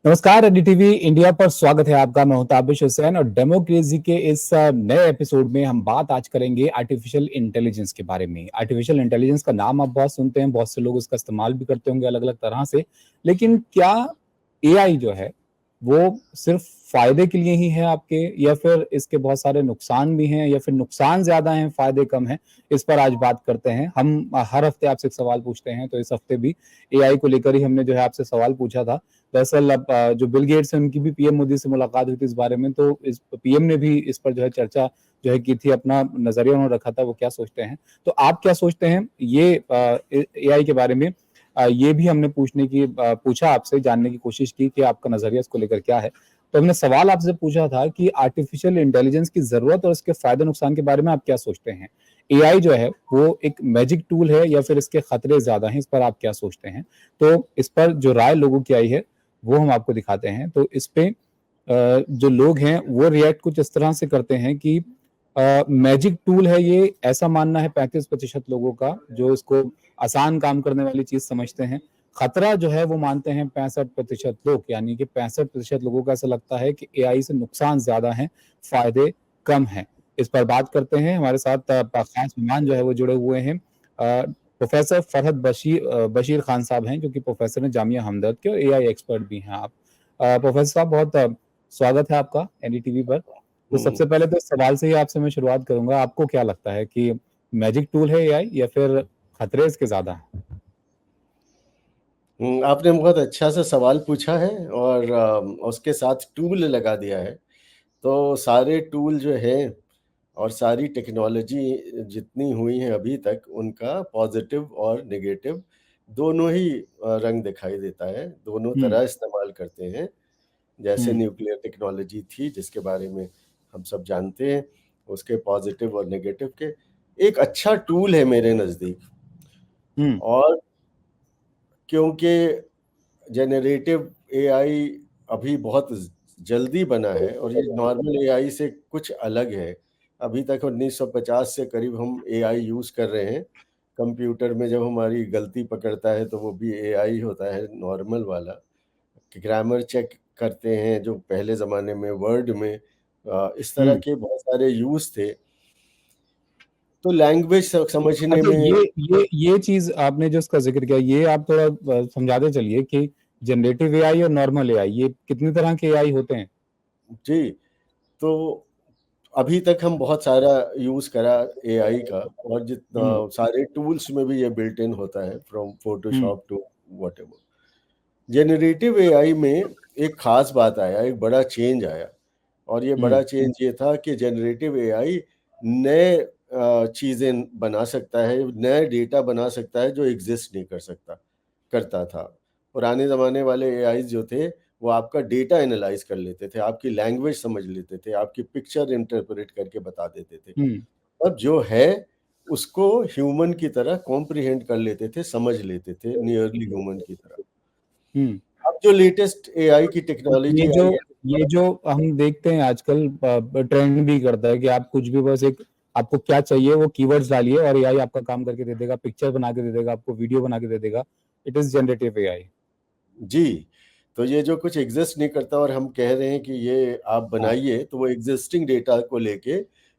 नमस्कार, NDTV India पर स्वागत है आपका। मैं हूं ताबिश हुसैन और डेमोक्रेसी के इस नए एपिसोड में हम बात आज करेंगे आर्टिफिशियल इंटेलिजेंस के बारे में। आर्टिफिशियल इंटेलिजेंस का नाम आप बहुत सुनते हैं, बहुत से लोग उसका इस्तेमाल भी करते होंगे अलग अलग तरह से। लेकिन क्या एआई जो है वो सिर्फ फायदे के लिए ही है आपके, या फिर इसके बहुत सारे नुकसान भी हैं, या फिर नुकसान ज्यादा हैं फायदे कम हैं? इस पर आज बात करते हैं। हम हर हफ्ते आपसे एक सवाल पूछते हैं, तो इस हफ्ते भी एआई को लेकर ही हमने जो है आपसे सवाल पूछा था। दरअसल अब जो बिल गेट्स हैं उनकी भी पीएम मोदी से मुलाकात हुई थी इस बारे में, तो इस पीएम ने भी इस पर जो है चर्चा जो है की थी, अपना नजरिया उन्होंने रखा था, वो क्या सोचते हैं। तो आप क्या सोचते हैं ये एआई के बारे में? ये भी हमने पूछा आपसे, जानने की कोशिश की कि आपका नजरिया इसको लेकर क्या है। तो हमने सवाल आपसे पूछा था कि आर्टिफिशियल इंटेलिजेंस की जरूरत और इसके फायदे नुकसान के बारे में आप क्या सोचते हैं। एआई जो है वो एक मैजिक टूल है या फिर इसके खतरे ज्यादा हैं, इस पर आप क्या सोचते हैं? तो इस पर जो राय लोगों की आई है वो हम आपको दिखाते हैं। तो इस पे जो लोग हैं वो रिएक्ट कुछ इस तरह से करते हैं कि मैजिक टूल है ये, ऐसा मानना है 35% लोगों का, जो इसको आसान काम करने वाली चीज समझते हैं। खतरा जो है वो मानते हैं 65% लोग, यानी कि 65% लोगों का ऐसा लगता है कि एआई से नुकसान ज्यादा है, फायदे कम हैं। इस पर बात करते हैं। हमारे साथ खास मेहमान जो है वो जुड़े हुए हैं। प्रोफेसर फरहद बशीर खान साहब हैं, जो कि प्रोफेसर हैं जामिया हमदर्द के और एआई एक्सपर्ट भी हैं आप। प्रोफेसर साहब, बहुत स्वागत है आपका एनडीटीवी पर। तो सबसे पहले तो इस सवाल से ही आपसे मैं शुरुआत करूंगा, आपको क्या लगता है कि मैजिक टूल है एआई या फिर खतरे इसके ज्यादा हैं? आपने बहुत अच्छा सा सवाल पूछा है और उसके साथ टूल लगा दिया है। तो सारे टूल जो हैं और सारी टेक्नोलॉजी जितनी हुई हैं अभी तक, उनका पॉजिटिव और नेगेटिव दोनों ही रंग दिखाई देता है, दोनों हम्म। तरह इस्तेमाल करते हैं। जैसे हम्म। न्यूक्लियर टेक्नोलॉजी थी जिसके बारे में हम सब जानते हैं, उसके पॉजिटिव और नेगेटिव के एक अच्छा टूल है मेरे नज़दीक। हम्म। और क्योंकि जनरेटिव एआई अभी बहुत जल्दी बना है और ये नॉर्मल एआई से कुछ अलग है। अभी तक 1950 से करीब हम एआई यूज़ कर रहे हैं। कंप्यूटर में जब हमारी गलती पकड़ता है तो वो भी एआई होता है, नॉर्मल वाला। ग्रामर चेक करते हैं जो पहले ज़माने में वर्ड में इस तरह हम्म। के बहुत सारे यूज़ थे। तो लैंग्वेज समझने अच्छा, में। ये चीज आपने जो इसका जिक्र किया, ये आप थोड़ा समझाते चलिए कि जनरेटिव एआई और नॉर्मल एआई, ये कितनी तरह के एआई होते हैं? जी, तो अभी तक हम बहुत सारा यूज़ करा एआई का, और जितना हम्म। सारे टूल्स में भी ये बिल्ट इन होता है, from hmm. Photoshop to whatever. Generative AI में एक खास बात आया, एक बड़ा चेंज आया, और ये बड़ा हम्म। चेंज ये था कि जनरेटिव एआई नए चीज़ें बना सकता है, नए डेटा बना सकता है जो एग्जिस्ट नहीं करता था। पुराने ज़माने वाले एआई जो थे, वो आपका डेटा एनालाइज कर लेते थे, आपकी लैंग्वेज समझ लेते थे, आपकी पिक्चर इंटरप्रेट करके बता देते थे। हम्म। अब जो है उसको ह्यूमन की तरह कॉम्प्रिहेंड कर लेते थे, समझ लेते थे, नियरली ह्यूमन की तरह। हम्म। अब जो लेटेस्ट एआई की ये टेक्नोलॉजी जो आई है। ये जो हम देखते हैं आजकल, ट्रेंड भी करता है कि आप कुछ भी, बस एक आपको क्या चाहिए वो कीवर्ड्स डालिए और एआई आपका काम करके दे देगा, पिक्चर बना के दे देगा, आपको वीडियो बना के दे देगा। It is generative AI. जी, तो ये जो कुछ एग्जिस्ट नहीं करता और हम कह रहे हैं कि ये आप हाँ। बनाइए, तो वो एग्जिस्टिंग डेटा को लेके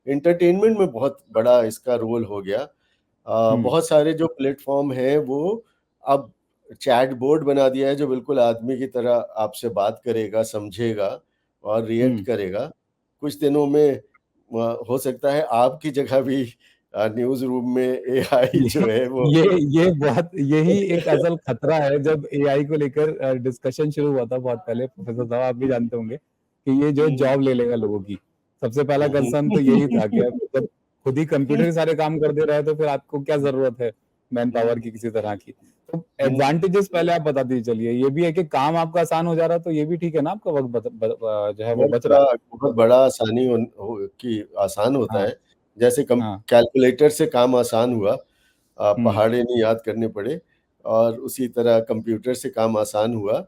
एंटरटेनमेंट में बहुत बड़ा इसका रोल हो गया। हम्म। बहुत सारे जो प्लेटफॉर्म हैं वो अब चैट बोर्ड बना दिया है, जो बिल्कुल आदमी की तरह आपसे बात करेगा, समझेगा और रिएक्ट हम्म। करेगा। कुछ दिनों में हो सकता है आपकी जगह भी न्यूज़ रूम में एआई ये जो है वो ये बहुत, यही एक असल खतरा है। जब एआई को लेकर डिस्कशन शुरू हुआ था बहुत पहले, प्रोफेसर साहब आप भी जानते होंगे कि ये जो हुँ, जॉब ले लेगा लोगों की, सबसे पहला हुँ, कंसर्न तो यही था कि अब जब खुद ही कंप्यूटर के सारे काम कर दे रहा है तो फिर आपको क्या जरूरत है मैन पावर की किसी तरह की? तो हुँ। एडवांटेजेस पहले आप बता दीजिए। चलिए, ये भी है कि काम आपका आसान हो जा रहा है, तो ये भी ठीक है ना, आपका वक्त जो है वो बच रहा बहुत बड़ा आसानी कि आसान है। होता हाँ। है। जैसे कम हाँ। कैलकुलेटर से काम आसान हुआ, हम्म। पहाड़े नहीं याद करने पड़े, और उसी तरह कंप्यूटर से काम आसान हुआ,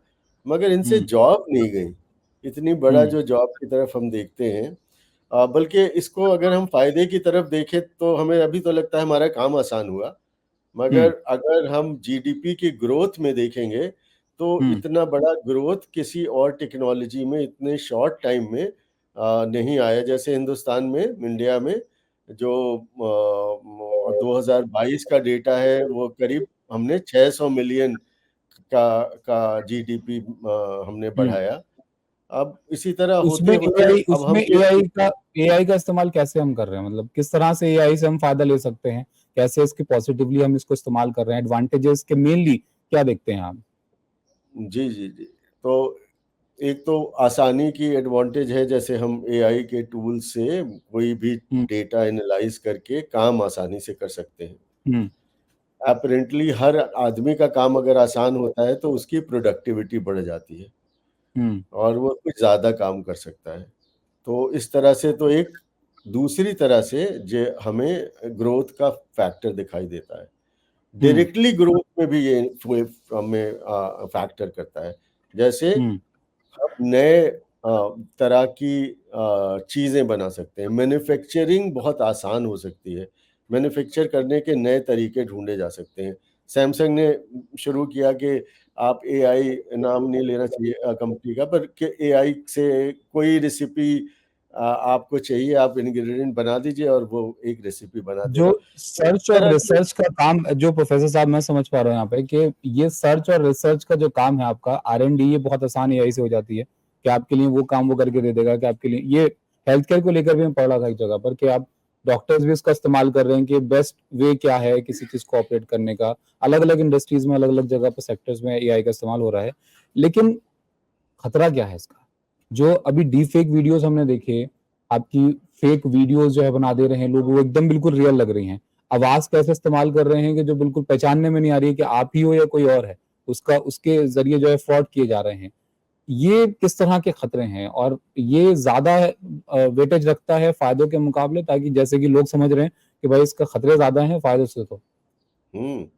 मगर इनसे हम्म। जॉब नहीं गई। इतनी बड़ा हम्म। जो जॉब की तरफ हम देखते हैं, बल्कि इसको अगर हम फ़ायदे की तरफ देखें तो हमें अभी तो लगता है हमारा काम आसान हुआ। हम्म। मगर अगर हम जीडीपी की ग्रोथ में देखेंगे, तो इतना बड़ा ग्रोथ किसी और टेक्नोलॉजी में इतने शॉर्ट टाइम में नहीं आया। जैसे हिंदुस्तान में, इंडिया में जो 2022 का डेटा है, वो करीब हमने 600 मिलियन का जीडीपी हमने बढ़ाया। अब इसी तरह उसमें होते-होते एआई अब उसमें हम ये एआई का इस्तेमाल कैसे हम कर रहे हैं? मतलब किस तरह से एआई से हम फ़ायदा ले सकते हैं? कैसे इसकी पॉज़िटिवली हम इसको इस्तेमाल कर रहे हैं? एडवांटेजेस के मेनली क्या देखते हैं आप? जी, जी, जी। तो एक तो आसानी की एडवांटेज है, जैसे हम एआई के टूल से कोई भी हुँ, डेटा एनालाइज़ करके काम आसानी से कर सकते हैं। हुँ, अपैरेंटली हर आदमी का काम अगर आसान होता है, तो उसकी प्रोडक्टिविटी बढ़ जाती है हुँ, और वो कुछ ज़्यादा काम कर सकता है। तो इस तरह से तो एक दूसरी तरह से जे हमें ग्रोथ का फैक्टर दिखाई देता है। हुँ, डायरेक्टली ग्रोथ में भी ये हमें फैक्टर करता है। जैसे हुँ, हम नए तरह की चीज़ें बना सकते हैं। मैन्युफैक्चरिंग बहुत आसान हो सकती है। मैन्युफैक्चर करने के नए तरीके ढूँढे जा सकते हैं। सैमसंग ने शुरू किया कि आप एआई, नाम नहीं लेना चाहिए कंपनी का, पर कि एआई से कोई रेसिपी आपको चाहिए, आप इंग्रीडिएंट बना दीजिए और वो एक रेसिपी बना देगा। जो तो इस सर्च और तरह की रिसर्च का काम जो प्रोफ़ेसर साहब मैं समझ पा रहा हूँ यहाँ पे कि ये सर्च और रिसर्च का जो काम है आपका आर-एन-डी ये बहुत आसान एआई से हो जाती है, कि आपके लिए वो काम वो करके दे देगा कि आपके लिए ये हेल्थ केयर को लेकर भी मैं पढ़ रहा था एक जगह पर कि आप डॉक्टर्स भी इसका इस्तेमाल कर रहे हैं कि बेस्ट वे क्या है किसी चीज़ को ऑपरेट करने का। अलग-अलग इंडस्ट्रीज़ में, अलग-अलग जगह पे सेक्टर्स में एआई का इस्तेमाल हो रहा है। लेकिन खतरा क्या है इसका? जो अभी डीप फेक वीडियोज़ हमने देखे, आपकी फेक वीडियोज़ जो है बना दे रहे हैं लोग, वो एकदम बिल्कुल रियल लग रही हैं। आवाज़ कैसे इस्तेमाल कर रहे हैं कि जो बिल्कुल पहचानने में नहीं आ रही है कि आप ही हो या कोई और है। उसके ज़रिए जो है फ्रॉड किए जा रहे हैं। ये किस तरह के खतरे हैं और ये ज़्यादा वेटेज रखता है फ़ायदों के मुकाबले ताकि जैसे कि लोग समझ रहे हैं कि भाई इसका खतरे ज़्यादा हैं फ़ायदों से तो। हुँ।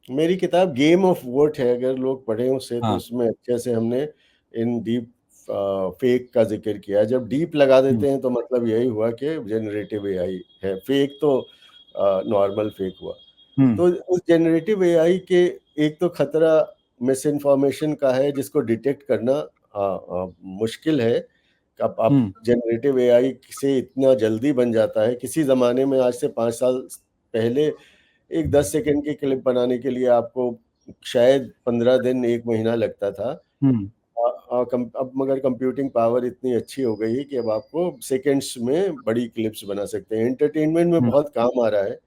मेरी किताब गेम ऑफ वोट है, अगर लोग पढ़ें उसे, तो हाँ। उसमें अच्छे से हमने इन डीप फेक का ज़िक्र किया है। जब डीप लगा हुँ, देते हैं तो मतलब यही हुआ कि जनरेटिव एआई है, फेक तो नॉर्मल फेक हुआ। हुँ, तो उस जनरेटिव एआई के एक तो खतरा मिस इन्फॉर्मेशन का है, जिसको डिटेक्ट करना मुश्किल है। अब आप हुँ, जनरेटिव एआई से इतना जल्दी बन जाता है, किसी ज़माने में आज से 5 साल पहले एक 10 सेकंड की क्लिप बनाने के लिए आपको शायद 15 दिन, 1 महीना लगता था। हुँ, अब मगर कंप्यूटिंग पावर इतनी अच्छी हो गई है कि अब आपको सेकंड्स में बड़ी क्लिप्स बना सकते हैं। एंटरटेनमेंट में हुँ, बहुत काम आ रहा है।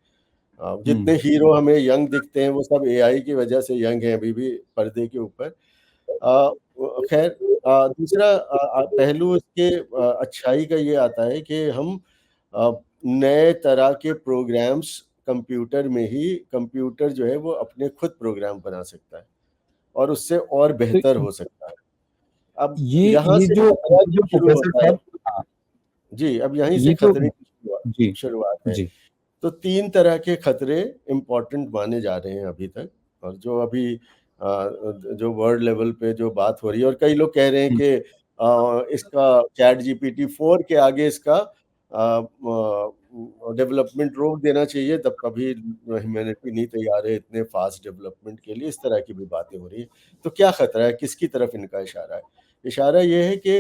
हुँ, जितने हीरो हमें यंग दिखते हैं, वो सब एआई की वजह से यंग हैं अभी भी पर्दे के ऊपर। खैर, दूसरा पहलू इसके अच्छाई का ये आता है कि हम अ, नए तरह के प्रोग्राम्स कंप्यूटर में ही, कंप्यूटर जो है वो अपने खुद प्रोग्राम बना सकता है और उससे और तो बेहतर हो सकता है। अब ये यहाँ ये से जो खतरा जो जब शुरू प्रोफ़ेसर होता है, साहब हाँ, जी, अब यहीं से ये जो खतरे की जी, शुरुआत है। जी। तो 3 तरह के खतरे इम्पोर्टेंट माने जा रहे हैं अभी तक, और जो अभी जो वर्ल्ड लेवल पे जो बात हो रही है, और कई लोग कह रहे हैं हुँ, कि इसका चैट जीपीटी 4 के आगे इसका डेवलपमेंट रोक देना चाहिए, तब कभी ह्यूमैनिटी नहीं तैयार है इतने फास्ट डेवलपमेंट के लिए। इस तरह की भी बातें हो रही हैं। तो क्या खतरा है? किसकी तरफ इनका इशारा है? इशारा ये है कि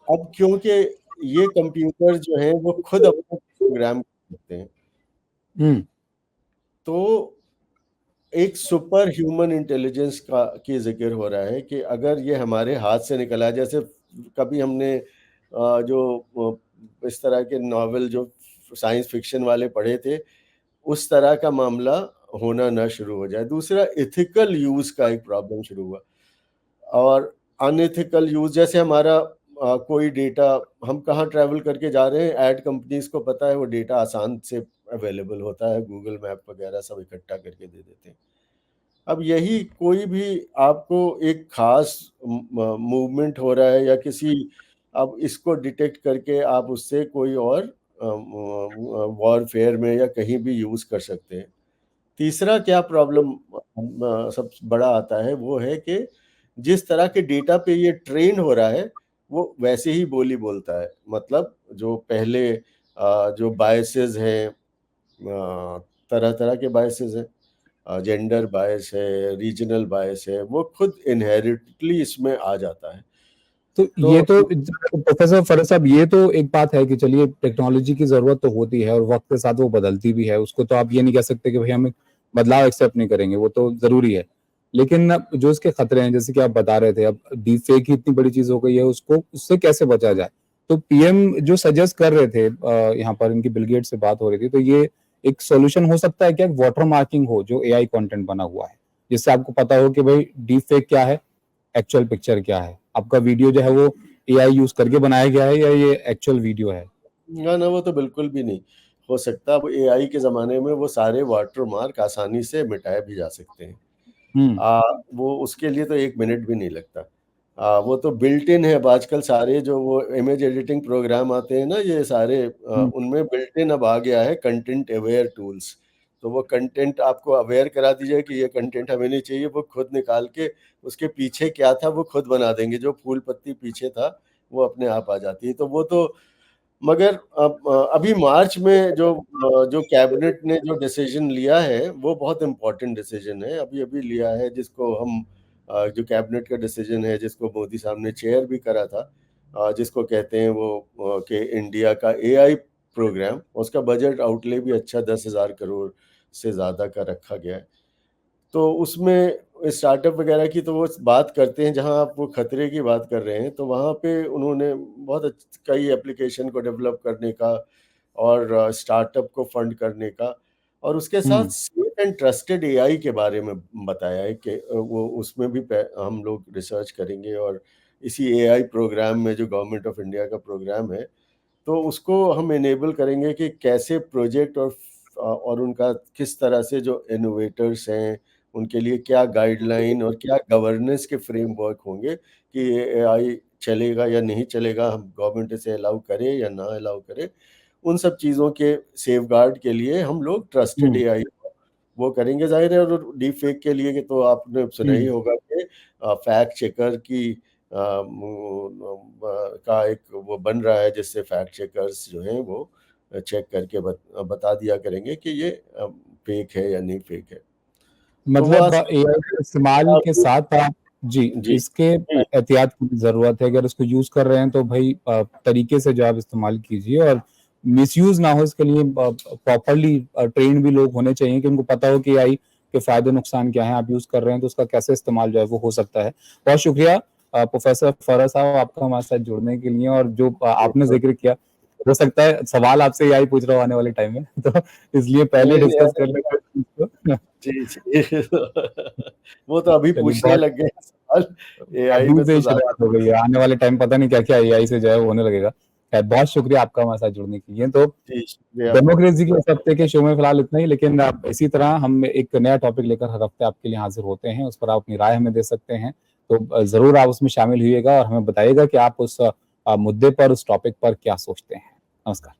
अब क्योंकि ये कंप्यूटर जो हैं वो खुद अपना प्रोग्राम कर सकते हैं, हुँ, तो एक सुपर ह्यूमन इंटेलिजेंस का की ज़िक्र हो रहा है कि अगर ये हमारे हाथ से निकला है, जैसे कभी हमने इस तरह के नॉवेल जो साइंस फिक्शन वाले पढ़े थे, उस तरह का मामला होना ना शुरू हो जाए। दूसरा, एथिकल यूज़ का एक प्रॉब्लम शुरू हुआ, और अनएथिकल यूज़, जैसे हमारा कोई डेटा, हम कहाँ ट्रैवल करके जा रहे हैं, ऐड कंपनीज़ को पता है, वो डेटा आसान से अवेलेबल होता है, गूगल मैप वगैरह सब इकट्ठा करके दे देते हैं। अब यही कोई भी आपको एक ख़ास मूवमेंट हो रहा है या किसी, अब इसको डिटेक्ट करके आप उससे कोई और वॉरफेयर में या कहीं भी यूज़ कर सकते हैं। तीसरा क्या प्रॉब्लम सबसे बड़ा आता है, वो है कि जिस तरह के डेटा पे ये ट्रेन हो रहा है, वो वैसे ही बोली बोलता है। मतलब जो पहले जो बायसेज़ हैं, तरह-तरह के बायसेज़ हैं। जेंडर बायस है, रीजनल बायस है, वो खुद इनहेरिटली इसमें आ जाता है। तो तो ये तो प्रोफेसर फरहत साहब, ये तो एक बात है कि चलिए टेक्नोलॉजी की जरूरत तो होती है और वक्त के साथ वो बदलती भी है, उसको तो आप ये नहीं कह सकते कि भाई हम बदलाव एक्सेप्ट नहीं करेंगे, वो तो जरूरी है। लेकिन जो इसके खतरे हैं, जैसे कि आप बता रहे थे, अब डीप फेक ही इतनी बड़ी चीज हो गई है, उसको उससे कैसे बचा जाए? तो पीएम जो सजेस्ट कर रहे थे, यहाँ पर इनकी बिल गेट से बात हो रही थी, तो ये एक सोल्यूशन हो सकता है क्या, वाटर मार्किंग हो जो एआई कंटेंट बना हुआ है, जिससे आपको पता हो कि भाई डीप फेक क्या है, एक्चुअल पिक्चर क्या है, आपका वीडियो जो है वो एआई यूज करके बनाया गया है या ये एक्चुअल वीडियो है? ना वो तो बिल्कुल भी नहीं हो सकता। अब एआई के ज़माने में वो सारे वाटर मार्क आसानी से मिटाए भी जा सकते हैं। हम्म। वो उसके लिए तो 1 मिनट भी नहीं लगता। वो तो बिल्ट इन है। अब आजकल सारे जो वो इमेज एडिटिंग प्रोग्राम आते हैं ना, ये सारे हम्म। उनमें बिल्ट इन अब आ गया है कंटेंट अवेयर टूल्स। तो वो कंटेंट आपको अवेयर करा दीजिए कि ये कंटेंट हमें नहीं चाहिए, वो खुद निकाल के उसके पीछे क्या था वो खुद बना देंगे। जो फूल पत्ती पीछे था वो अपने आप आ जाती है। तो वो तो मगर अब अभी मार्च में जो कैबिनेट ने जो डिसीजन लिया है वो बहुत इम्पोर्टेंट डिसीजन है, अभी-अभी लिया है, जिसको हम जो कैबिनेट का डिसीजन है, जिसको मोदी साहब ने चेयर भी करा था, जिसको कहते हैं वो कि इंडिया का एआई प्रोग्राम, उसका बजट आउटले भी अच्छा 10,000 करोड़ से ज़्यादा का रखा गया है। तो उसमें स्टार्टअप वगैरह की तो वो बात करते हैं। जहाँ आप वो खतरे की बात कर रहे हैं, तो वहाँ पे उन्होंने बहुत कई एप्लीकेशन को डेवलप करने का और स्टार्टअप को फंड करने का, और उसके साथ हम्म। सेफ एंड ट्रस्टेड एआई के बारे में बताया है कि वो उसमें भी हम लोग रिसर्च करेंगे। और इसी एआई प्रोग्राम में जो गवर्नमेंट ऑफ इंडिया का प्रोग्राम है, तो उसको हम इनेबल करेंगे कि कैसे प्रोजेक्ट और उनका किस तरह से जो इनोवेटर्स हैं, उनके लिए क्या गाइडलाइन और क्या गवर्नेंस के फ्रेमवर्क होंगे कि ये एआई चलेगा या नहीं चलेगा, हम गवर्नमेंट इसे अलाउ करे या ना अलाउ करे। उन सब चीज़ों के सेफगार्ड के लिए हम लोग ट्रस्टेड हम्म। एआई वो करेंगे। ज़ाहिर है, और डीप फेक के लिए कि तो आपने सुना ही हम्म। होगा कि फैक्ट चेकर की का एक वो बन रहा है, जिससे फैक्ट चेकर्स जो हैं वो चेक करके बता दिया करेंगे कि ये फेक है या नहीं फेक है। तो वो मतलब एआई के इस्तेमाल के साथ आप, जी, जी, इसके एहतियात की जरूरत है। अगर इसको यूज कर रहे हैं तो भाई तरीके से जो आप इस्तेमाल कीजिए, और मिसयूज ना हो, इसके लिए प्रॉपरली ट्रेन भी लोग होने चाहिए कि उनको पता हो कि एआई के फायदे नुकसान क्या हैं, आप यूज कर रहे हैं तो उसका कैसे इस्तेमाल जो है वो हो सकता है। बहुत शुक्रिया प्रोफेसर फरहत साहब, आपका हमारे साथ जुड़ने के लिए। और जो आपने जिक्र किया, हो सकता है सवाल आपसे एआई पूछ रहा हूँ आने वाले टाइम में तो इसलिए पहले नहीं, नहीं, डिस्कस ऐसा कर तो लेते कोई हैं इस चीज़ को। जी, जी। वो तो अभी चलिए, पूछने बहुत लग गए हैं सवाल, एआई अभी में से तो ही ज़्यादा। शुरुआत हो गई है, आने वाले टाइम पता नहीं क्या-क्या एआई से जो है वो होने लगेगा। खैर, बहुत शुक्रिया आपका हमारे साथ जुड़ने के लिए। तो जी, शुक्रिया डेमोक्रेसी के बहुत-बहुत। इस हफ्ते के शो में फिलहाल इतना ही, लेकिन आप इसी तरह हम एक नया टॉपिक लेकर हर हफ्ते आपके लिए हाजिर होते हैं, उस पर आप अपनी राय हमें दे सकते हैं। तो ज़रूर आप उसमें शामिल होइएगा और हमें बताइएगा कि आप उस मुद्दे पर, उस टॉपिक पर क्या सोचते हैं। नमस्कार।